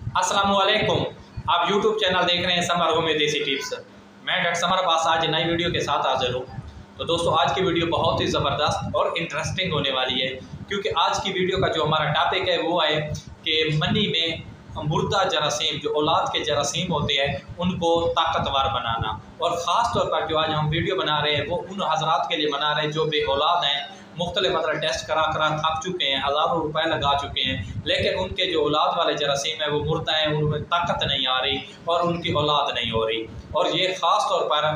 अस्सलामुअलैकुम। आप YouTube channel देख रहे हैं समर होम देसी टिप्स। मैं डॉक्टर समर पास आज नई वीडियो के साथ हाजिर हूँ। तो दोस्तों, आज की वीडियो बहुत ही ज़बरदस्त और इंटरेस्टिंग होने वाली है, क्योंकि आज की वीडियो का जो हमारा टॉपिक है वो है कि मनी में मुर्दा जरासीम, जो औलाद के जरासीम होते हैं, उनको ताकतवर बनाना। और ख़ास तौर पर जो आज हम वीडियो बना रहे हैं वो उन हजरात के लिए बना रहे हैं जो बे औलाद हैं, मुख्तलिफ मतलब टेस्ट करा थक चुके हैं, हज़ारों रुपए लगा चुके हैं, लेकिन उनके जो औलाद वाले जरासीम है वो मुर्दा हैं, उनमें ताकत नहीं आ रही और उनकी औलाद नहीं हो रही। और ये ख़ास तौर पर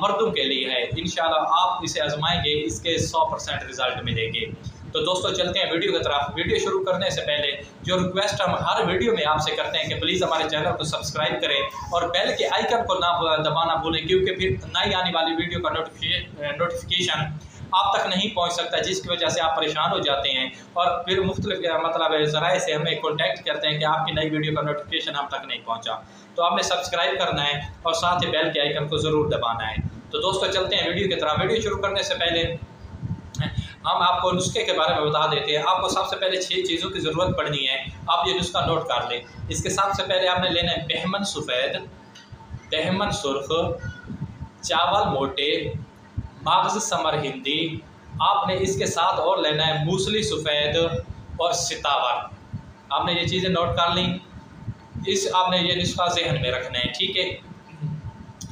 मर्दों के लिए है। इंशाल्लाह आप इसे आजमाएंगे, इसके 100% रिजल्ट मिलेंगे। तो दोस्तों, चलते हैं वीडियो की तरफ। वीडियो शुरू करने से पहले जो रिक्वेस्ट हम हर वीडियो में आपसे करते हैं कि प्लीज़ हमारे चैनल को सब्सक्राइब करें और बेल के आइकन को ना दबाना भूलें, क्योंकि फिर नई आने वाली वीडियो का नोटिफिकेशन आप तक नहीं पहुंच सकता, जिसकी वजह से आप परेशान हो जाते हैं और फिर मुख्तलिफ मतलब ज़राए से हमें कॉन्टैक्ट करते हैं कि आपकी नई वीडियो का नोटिफिकेशन हम तक नहीं पहुंचा। तो आपने सब्सक्राइब करना है और साथ ही बेल के आइकन को ज़रूर दबाना है। तो दोस्तों, चलते हैं वीडियो की तरफ। वीडियो शुरू करने से पहले हम आपको नुस्खे के बारे में बता देते हैं। आपको सबसे पहले 6 चीज़ों की ज़रूरत पड़नी है, आप ये नुस्खा नोट कर लें। इसके सबसे पहले आपने लेना है बहमन सफ़ेद, बहमन सुर्ख, चावल मोटे, मगज़ समर हिंदी। आपने इसके साथ और लेना है मूसली सफ़ेद और सितावर। आपने ये चीज़ें नोट कर ली। आपने ये नुस्खा जहन में रखना है, ठीक है।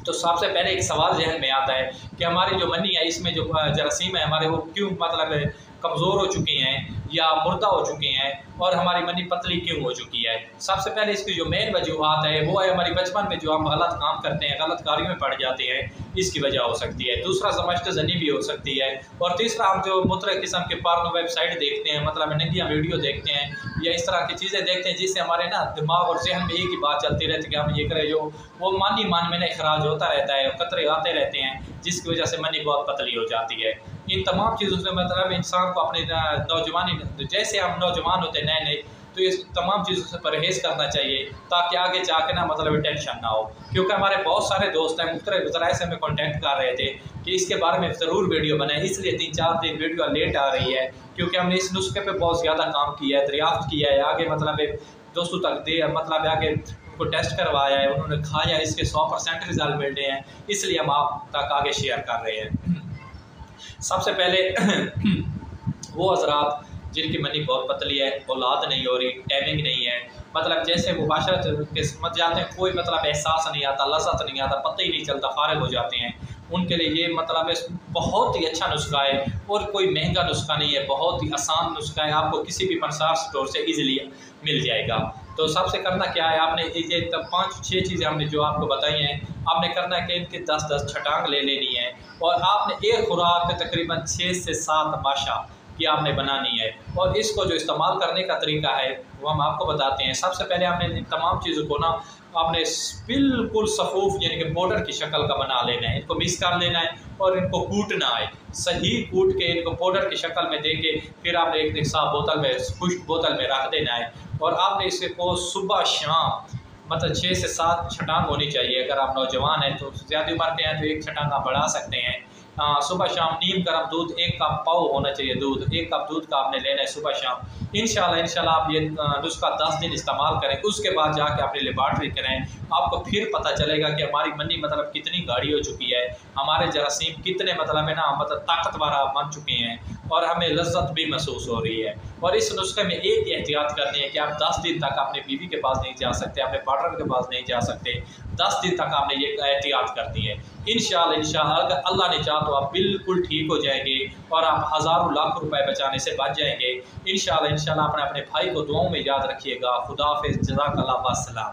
तो सबसे पहले एक सवाल जहन में आता है कि हमारी जो मनी है, इसमें जो जरासीम है हमारे, वो क्यों मतलब कमज़ोर हो चुकी हैं या मुर्दा हो चुकी हैं और हमारी मनी पतली क्यों हो चुकी है। सबसे पहले इसकी जो मेन वजूहत है वो है हमारी बचपन में जो हम गलत काम करते हैं, गलत कार्यों में पड़ जाते हैं, इसकी वजह हो सकती है। दूसरा समझते जनी भी हो सकती है। और तीसरा हम जो मुख्तलिफ किस्म के पार्नो वेबसाइट देखते हैं, मतलब नंगिया वीडियो देखते हैं या इस तरह की चीज़ें देखते हैं, जिससे हमारे ना दिमाग और जहन में एक ही बात चलती रहती है कि हम ये करें, जो वो मन में ना अखराज होता रहता है, कतरे आते रहते हैं, जिसकी वजह से मनी बहुत पतली हो जाती है। इन तमाम चीज़ों से मतलब इंसान को अपने नौजवानी, जैसे हम नौजवान होते हैं नए नए, तो ये तमाम चीज़ों से परहेज़ करना चाहिए, ताकि आगे जाके ना मतलब टेंशन ना हो। क्योंकि हमारे बहुत सारे दोस्त हैं, मुख्तलिफ ज़राए से हमें कॉन्टैक्ट कर रहे थे कि इसके बारे में ज़रूर वीडियो बनाए, इसलिए 3-4 दिन वीडियो लेट आ रही है, क्योंकि हमने इस नुस्खे पे बहुत ज़्यादा काम किया है, दरियाफ्त किया है, आगे मतलब दोस्तों तक दे मतलब आगे उनको टेस्ट करवाया है, उन्होंने खाया, इसके 100% रिजल्ट मिल रहे हैं, इसलिए हम आप तक आगे शेयर कर रहे हैं। सबसे पहले वो हज़रात जिनकी मनी बहुत पतली है, औलाद नहीं हो रही, टाइमिंग नहीं है, मतलब जैसे मुबाशरत के समझ जाते हैं, कोई मतलब एहसास नहीं आता, लज़्ज़त नहीं आता, पता ही नहीं चलता, फारिग हो जाते हैं, उनके लिए ये मतलब बहुत ही अच्छा नुस्खा है और कोई महंगा नुस्खा नहीं है, बहुत ही आसान नुस्खा है, आपको किसी भी पंसार स्टोर से ईज़िली मिल जाएगा। तो सबसे करना क्या है, आपने ये 5-6 चीज़ें हमने जो आपको बताई हैं, आपने करना है कि इनके 10-10 छटांग ले लेनी है और आपने एक खुराक तकरीबन 6 से 7 माशा की आपने बनानी है। और इसको जो इस्तेमाल करने का तरीका है वो हम आपको बताते हैं। सबसे पहले आपने इन तमाम चीज़ों को ना आपने बिल्कुल सफूफ यानी कि पाउडर की शक्ल का बना लेना है, इनको मिक्स कर लेना है और इनको कूटना है, सही कूट के इनको पाउडर की शक्ल में दे के फिर आपने एक साफ बोतल में, खुश्क बोतल में रख देना है। और आपने इसको सुबह शाम मतलब 6 से 7 छटांग होनी चाहिए। अगर आप नौजवान हैं तो ज़्यादा उम्र के हैं तो 1 छटांग आप बढ़ा सकते हैं। सुबह शाम नीम गर्म दूध 1 कप पाव होना चाहिए, दूध 1 कप दूध का आपने लेना है सुबह शाम। इंशाल्लाह आप ये नुस्खा 10 दिन इस्तेमाल करें, उसके बाद जाके अपनी लेबॉर्ट्री करें, आपको फिर पता चलेगा कि हमारी मनी मतलब कितनी गाढ़ी हो चुकी है, हमारे जरासीम कितने मतलब है ना मतलब ताकतवर बन चुके हैं और हमें लज्जत भी महसूस हो रही है। और इस नुस्खे में एक एहतियात करनी है कि आप 10 दिन तक अपने बीवी के पास नहीं जा सकते, अपने पार्टनर के पास नहीं जा सकते, 10 दिन तक आपने ये एहतियात करनी है। इंशाल्लाह अगर अल्लाह ने चाहा तो आप बिल्कुल ठीक हो जाएंगे और आप हज़ारों लाख रुपए बचाने से बच जाएंगे। इंशाल्लाह अपने भाई को दुआओं में याद रखिएगा। खुदा हाफिज़, जज़ाकल्लाह, अस्सलाम।